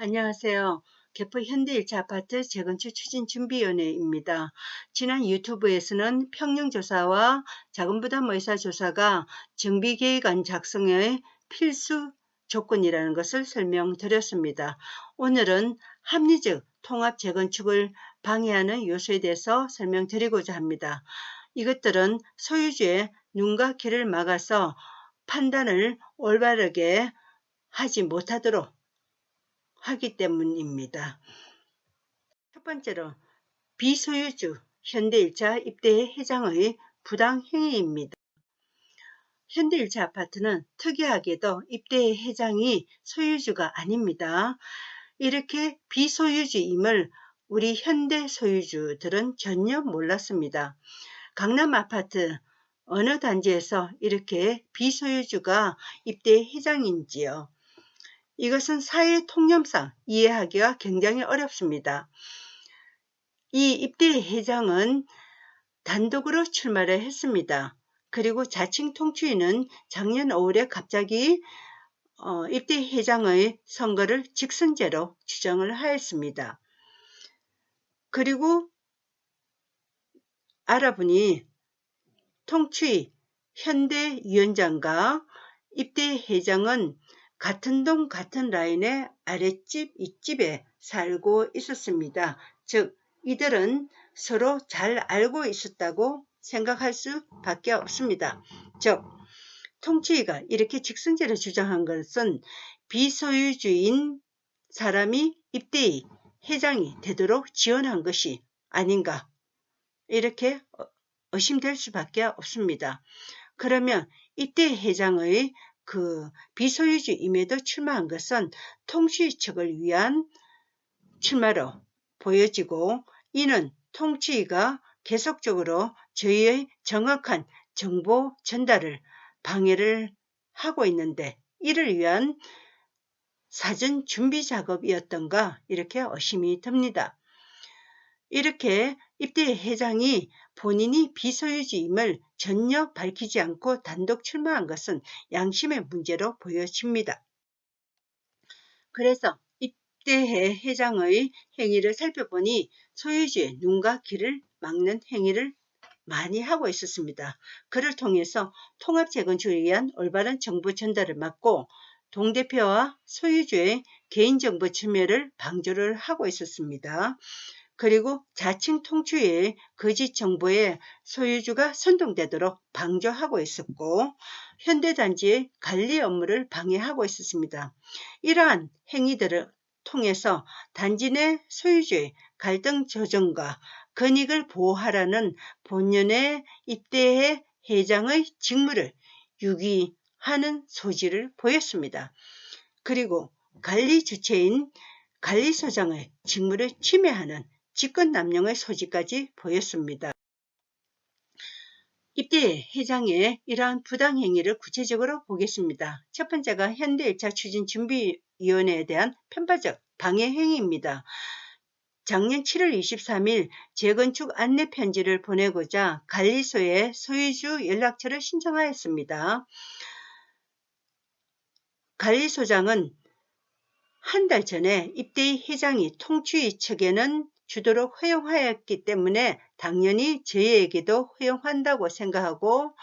안녕하세요. 개포 현대일차 아파트 재건축 추진준비위원회입니다. 지난 유튜브에서는 평형조사와 자금부담 의사조사가 정비계획안 작성의 필수 조건이라는 것을 설명드렸습니다. 오늘은 합리적 통합 재건축을 방해하는 요소에 대해서 설명드리고자 합니다. 이것들은 소유주의 눈과 귀를 막아서 판단을 올바르게 하지 못하도록 하기 때문입니다. 첫 번째로 비소유주 현대일차 입대 회장의 부당행위입니다. 현대일차 아파트는 특이하게도 입대 회장이 소유주가 아닙니다. 이렇게 비소유주임을 우리 현대 소유주들은 전혀 몰랐습니다. 강남 아파트 어느 단지에서 이렇게 비소유주가 입대 회장인지요. 이것은 사회 통념상 이해하기가 굉장히 어렵습니다. 이 입대 회장은 단독으로 출마를 했습니다. 그리고 자칭 통추위는 작년 5월에 갑자기 입대 회장의 선거를 직선제로 추정을 하였습니다. 그리고 알아보니 통추위 현대위원장과 입대 회장은 같은 동 같은 라인의 아랫집 윗집에 살고 있었습니다. 즉 이들은 서로 잘 알고 있었다고 생각할 수밖에 없습니다. 즉 통치위가 이렇게 직선제를 주장한 것은 비소유주인 사람이 입대의 회장이 되도록 지원한 것이 아닌가, 이렇게 의심될 수밖에 없습니다. 그러면 입대 회장의 비소유주임에도 출마한 것은 통치 측을 위한 출마로 보여지고, 이는 통치위가 계속적으로 저희의 정확한 정보 전달을 방해를 하고 있는데 이를 위한 사전 준비 작업이었던가, 이렇게 의심이 듭니다. 이렇게 입대 회장이 본인이 비소유주임을 전혀 밝히지 않고 단독 출마한 것은 양심의 문제로 보여집니다. 그래서 입대 회장의 행위를 살펴보니 소유주의 눈과 귀를 막는 행위를 많이 하고 있었습니다. 그를 통해서 통합 재건축을 위한 올바른 정보 전달을 막고 동대표와 소유주의 개인정보 침해를 방조를 하고 있었습니다. 그리고 자칭 통추위의 거짓 정보에 소유주가 선동되도록 방조하고 있었고, 현대단지의 관리 업무를 방해하고 있었습니다. 이러한 행위들을 통해서 단지 내 소유주의 갈등 조정과 권익을 보호하라는 본연의 입대 회장의 직무를 유기하는 소지를 보였습니다. 그리고 관리 주체인 관리소장의 직무를 침해하는 직권남용의 소지까지 보였습니다. 입대 회장의 이러한 부당행위를 구체적으로 보겠습니다. 첫 번째가 현대일차 추진준비위원회에 대한 편파적 방해행위입니다. 작년 7월 23일 재건축 안내 편지를 보내고자 관리소에 소유주 연락처를 신청하였습니다. 관리소장은 한 달 전에 입대 회장이 통추위 측에는 주도록 허용하였기 때문에 당연히 저희에게도 허용한다고 생각하고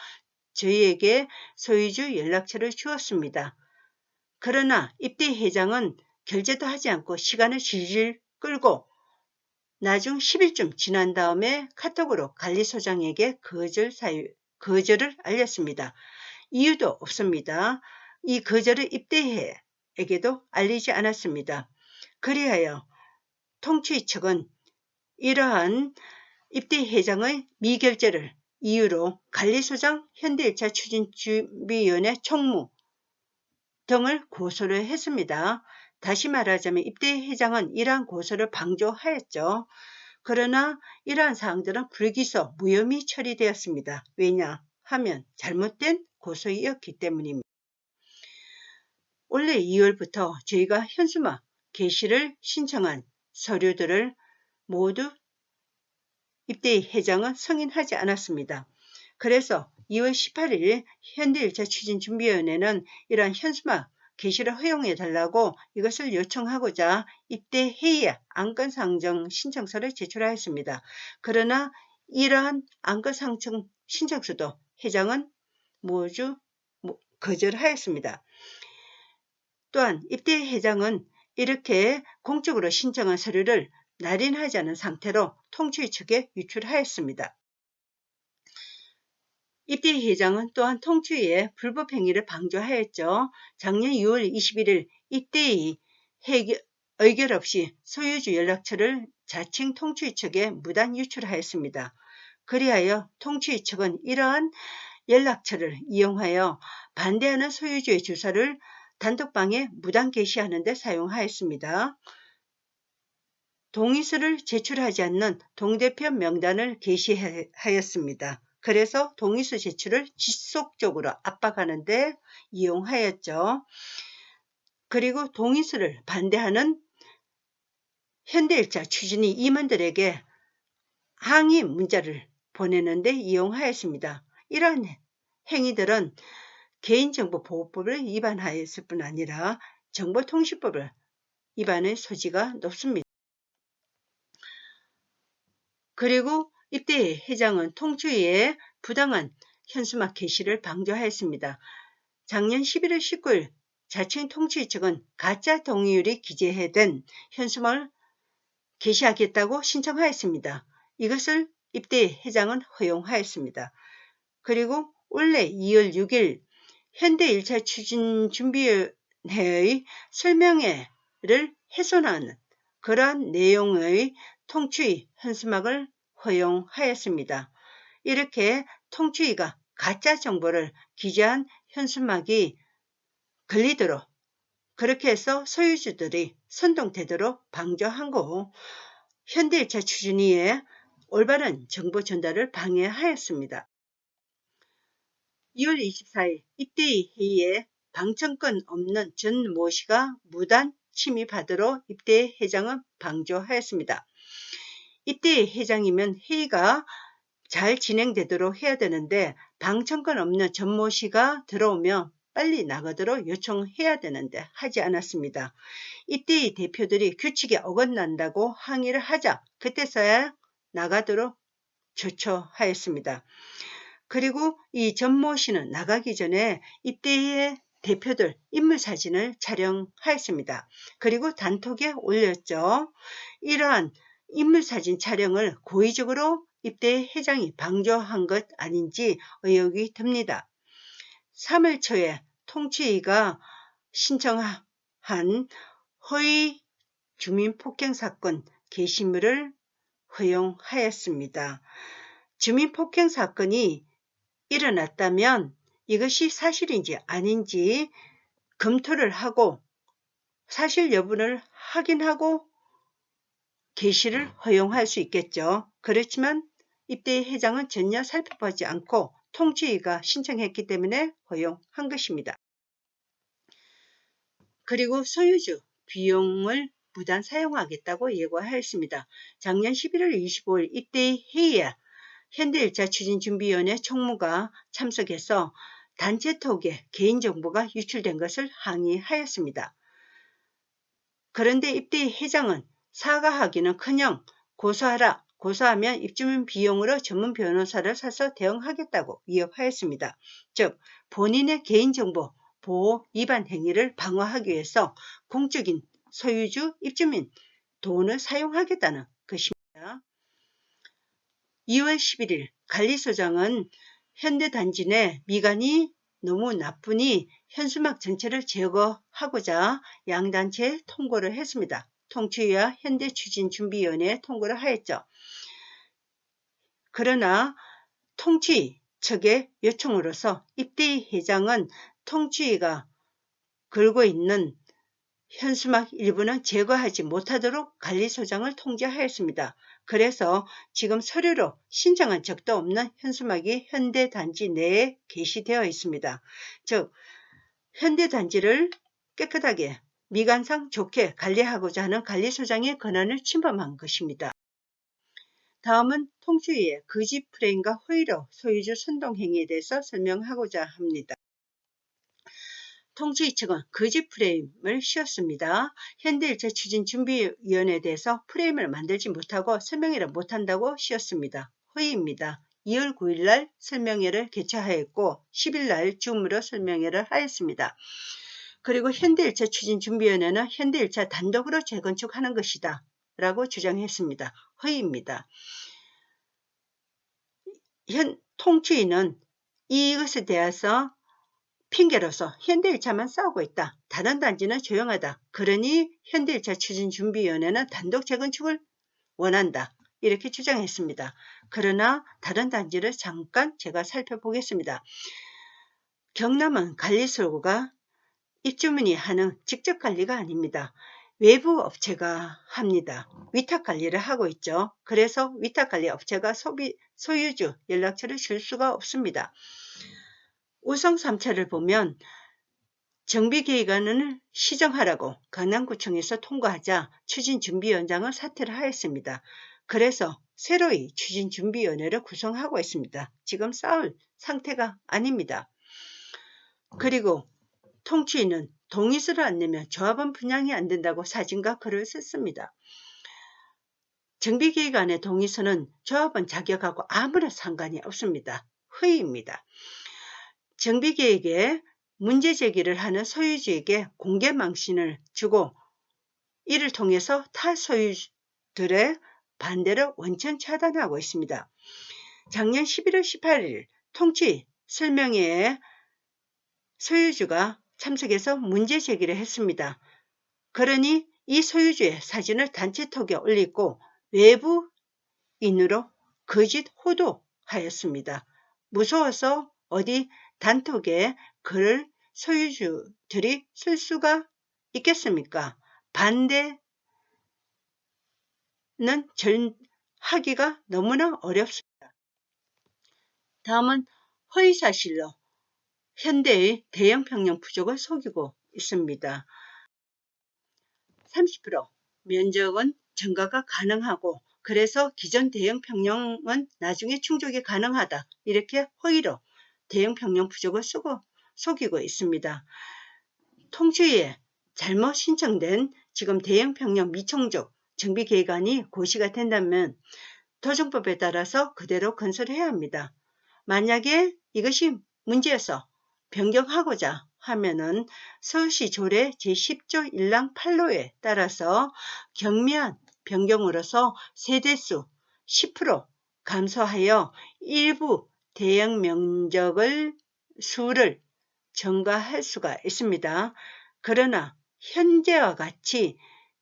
저희에게 소유주 연락처를 주었습니다. 그러나 입대 회장은 결제도 하지 않고 시간을 질질 끌고 나중 10일쯤 지난 다음에 카톡으로 관리소장에게 거절을 알렸습니다. 이유도 없습니다. 이 거절을 입대회에게도 알리지 않았습니다. 그리하여 통추위 측은 이러한 입대 회장의 미결제를 이유로 관리소장, 현대일차 추진준비위원회 총무 등을 고소를 했습니다. 다시 말하자면 입대 회장은 이러한 고소를 방조하였죠. 그러나 이러한 사항들은 불기소 무혐의 처리되었습니다. 왜냐하면 잘못된 고소이었기 때문입니다. 올해 2월부터 저희가 현수막 게시를 신청한 서류들을 모두 입대 회장은 승인하지 않았습니다. 그래서 2월 18일 현대일차 추진준비위원회는 이러한 현수막 게시를 허용해 달라고 이것을 요청하고자 입대 회의에 안건 상정 신청서를 제출하였습니다. 그러나 이러한 안건 상정 신청서도 회장은 모두 거절하였습니다. 또한 입대 회장은 이렇게 공적으로 신청한 서류를 날인하지 않은 상태로 통추위 측에 유출하였습니다. 입대 회장은 또한 통추위의 불법 행위를 방조하였죠. 작년 6월 21일 입대의 의결 없이 소유주 연락처를 자칭 통추위 측에 무단 유출하였습니다. 그리하여 통추위 측은 이러한 연락처를 이용하여 반대하는 소유주의 주소를 단톡방에 무단 게시하는 데 사용하였습니다. 동의서를 제출하지 않는 동대표 명단을 게시하였습니다. 그래서 동의서 제출을 지속적으로 압박하는 데 이용하였죠. 그리고 동의서를 반대하는 현대일차 추진위 임원들에게 항의 문자를 보내는 데 이용하였습니다. 이러한 행위들은 개인정보보호법을 위반하였을 뿐 아니라 정보통신법을 위반의 소지가 높습니다. 그리고 입대 회장은 통추위에 부당한 현수막 게시를 방조하였습니다. 작년 11월 19일 자칭 통추위 측은 가짜 동의율이 기재된 현수막을 게시하겠다고 신청하였습니다. 이것을 입대 회장은 허용하였습니다. 그리고 올해 2월 6일 현대 1차 추진준비위원회의 설명회를 훼손하는 그러한 내용의 통추위 현수막을 허용하였습니다. 이렇게 통추위가 가짜 정보를 기재한 현수막이 걸리도록 그렇게 해서 소유주들이 선동되도록 방조한 거고 현대 1차 추진위의 올바른 정보 전달을 방해하였습니다. 2월 24일 입대의 회의에 방청권 없는 전 모 씨가 무단 침입하도록 입대 회장은 방조하였습니다. 입대 회장이면 회의가 잘 진행되도록 해야 되는데 방청권 없는 전 모 씨가 들어오면 빨리 나가도록 요청해야 되는데 하지 않았습니다. 입대의 대표들이 규칙에 어긋난다고 항의를 하자 그때서야 나가도록 조처하였습니다. 그리고 이 전모 씨는 나가기 전에 입대의 대표들 인물사진을 촬영하였습니다. 그리고 단톡에 올렸죠. 이러한 인물사진 촬영을 고의적으로 입대 회장이 방조한 것 아닌지 의혹이 듭니다. 3월 초에 통추위가 신청한 허위 주민폭행사건 게시물을 허용하였습니다. 주민폭행 사건이 일어났다면 이것이 사실인지 아닌지 검토를 하고 사실 여부를 확인하고 게시를 허용할 수 있겠죠. 그렇지만 입대 회장은 전혀 살펴보지 않고 통추위가 신청했기 때문에 허용한 것입니다. 그리고 소유주 비용을 무단 사용하겠다고 예고하였습니다. 작년 11월 25일 입대 회의에 현대 1차 추진준비위원회 총무가 참석해서 단체톡에 개인정보가 유출된 것을 항의하였습니다. 그런데 입대 회장은 사과하기는커녕 고소하라, 고소하면 입주민 비용으로 전문 변호사를 사서 대응하겠다고 위협하였습니다. 즉 본인의 개인정보 보호 위반 행위를 방어하기 위해서 공적인 소유주 입주민 돈을 사용하겠다는 것입니다. 2월 11일 관리소장은 현대단지 내 미관이 너무 나쁘니 현수막 전체를 제거하고자 양단체에 통보를 했습니다. 통추위와 현대추진준비위원회에 통보를 하였죠. 그러나 통추위 측의 요청으로서 입대 회장은 통추위가 걸고 있는 현수막 일부는 제거하지 못하도록 관리소장을 통지하였습니다. 그래서 지금 서류로 신청한 적도 없는 현수막이 현대단지 내에 게시되어 있습니다. 즉 현대단지를 깨끗하게 미관상 좋게 관리하고자 하는 관리소장의 권한을 침범한 것입니다. 다음은 통추위의 거짓 프레임과 허위로 소유주 선동행위에 대해서 설명하고자 합니다. 통치 측은 거짓 프레임을 씌웠습니다. 현대일체 추진준비위원회에 대해서 프레임을 만들지 못하고 설명회를 못한다고 씌웠습니다. 허위입니다. 2월 9일날 설명회를 개최하였고 10일날 줌으로 설명회를 하였습니다. 그리고 현대일체 추진준비위원회는 현대일체 단독으로 재건축하는 것이다 라고 주장했습니다. 허위입니다. 현 통치위는 이것에 대해서 핑계로서 현대일체만 싸우고 있다. 다른 단지는 조용하다. 그러니 현대일체 추진준비위원회는 단독 재건축을 원한다. 이렇게 주장했습니다. 그러나 다른 단지를 잠깐 제가 살펴보겠습니다. 경남은 관리설고가 입주민이 하는 직접 관리가 아닙니다. 외부 업체가 합니다. 위탁 관리를 하고 있죠. 그래서 위탁 관리 업체가 소유주 연락처를 줄 수가 없습니다. 우성 3차를 보면 정비계획안을 시정하라고 강남구청에서 통과하자 추진준비위원장은 사퇴를 하였습니다. 그래서 새로이 추진준비위원회를 구성하고 있습니다. 지금 싸울 상태가 아닙니다. 그리고 통치위는 동의서를 안 내면 조합원 분양이 안 된다고 사진과 글을 썼습니다. 정비계획안의 동의서는 조합원 자격하고 아무런 상관이 없습니다. 허위입니다. 정비계획에 문제 제기를 하는 소유주에게 공개망신을 주고 이를 통해서 타 소유들의 반대를 원천 차단하고 있습니다. 작년 11월 18일 통치 설명회에 소유주가 참석해서 문제 제기를 했습니다. 그러니 이 소유주의 사진을 단체톡에 올리고 외부인으로 거짓 호도하였습니다. 무서워서 어디 단톡에 글을 소유주들이 쓸 수가 있겠습니까? 반대는 하기가 너무나 어렵습니다. 다음은 허위사실로 현대의 대형 평형 부족을 속이고 있습니다. 30% 면적은 증가가 가능하고 그래서 기존 대형 평형은 나중에 충족이 가능하다. 이렇게 허위로 대형 평형 부족을 속이고 있습니다. 통치위에 잘못 신청된 지금 대형 평형 미충족 정비계획안이 고시가 된다면 도정법에 따라서 그대로 건설해야 합니다. 만약에 이것이 문제여서 변경하고자 하면은 서울시 조례 제10조 1랑 8호에 따라서 경미한 변경으로서 세대수 10% 감소하여 일부 대형 면적을 수를 증가할 수가 있습니다. 그러나 현재와 같이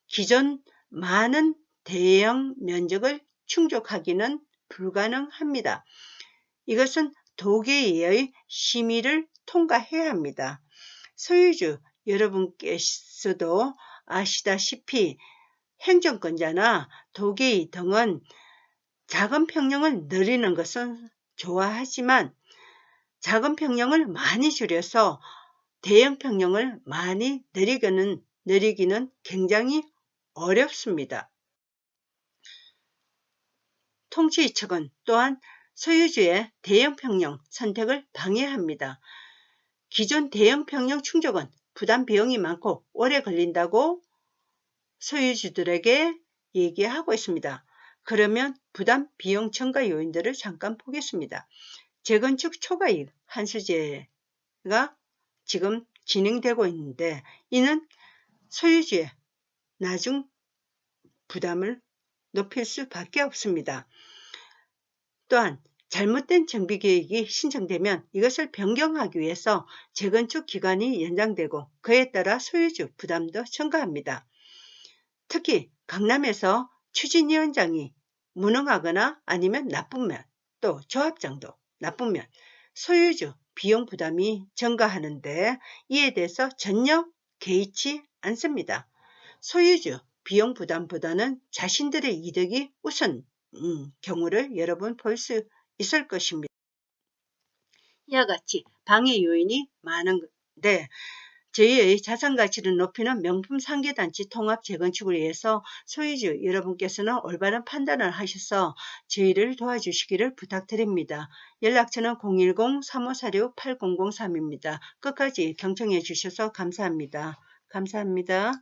기존 많은 대형 면적을 충족하기는 불가능합니다. 이것은 도계의 심의를 통과해야 합니다. 소유주 여러분께서도 아시다시피 행정권자나 도계의 등은 작은 평형을 늘리는 것은 좋아하지만 작은 평형을 많이 줄여서 대형 평형을 많이 늘리기는 굉장히 어렵습니다. 통치위 측은 또한 소유주의 대형 평형 선택을 방해합니다. 기존 대형 평형 충족은 부담 비용이 많고 오래 걸린다고 소유주들에게 얘기하고 있습니다. 그러면 부담 비용 증가 요인들을 잠깐 보겠습니다. 재건축 초과이익 환수제가 지금 진행되고 있는데 이는 소유주의 나중 부담을 높일 수밖에 없습니다. 또한 잘못된 정비계획이 신청되면 이것을 변경하기 위해서 재건축 기간이 연장되고 그에 따라 소유주 부담도 증가합니다. 특히 강남에서 추진위원장이 무능하거나 아니면 나쁘면 또 조합장도 나쁘면 소유주 비용 부담이 증가하는데 이에 대해서 전혀 개의치 않습니다. 소유주 비용 부담보다는 자신들의 이득이 우선 경우를 여러분 볼 수 있을 것입니다. 이와 같이 방해 요인이 많은데 저희의 자산가치를 높이는 명품 상계단지 통합 재건축을 위해서 소유주 여러분께서는 올바른 판단을 하셔서 저희를 도와주시기를 부탁드립니다. 연락처는 010-3546-8003입니다. 끝까지 경청해 주셔서 감사합니다. 감사합니다.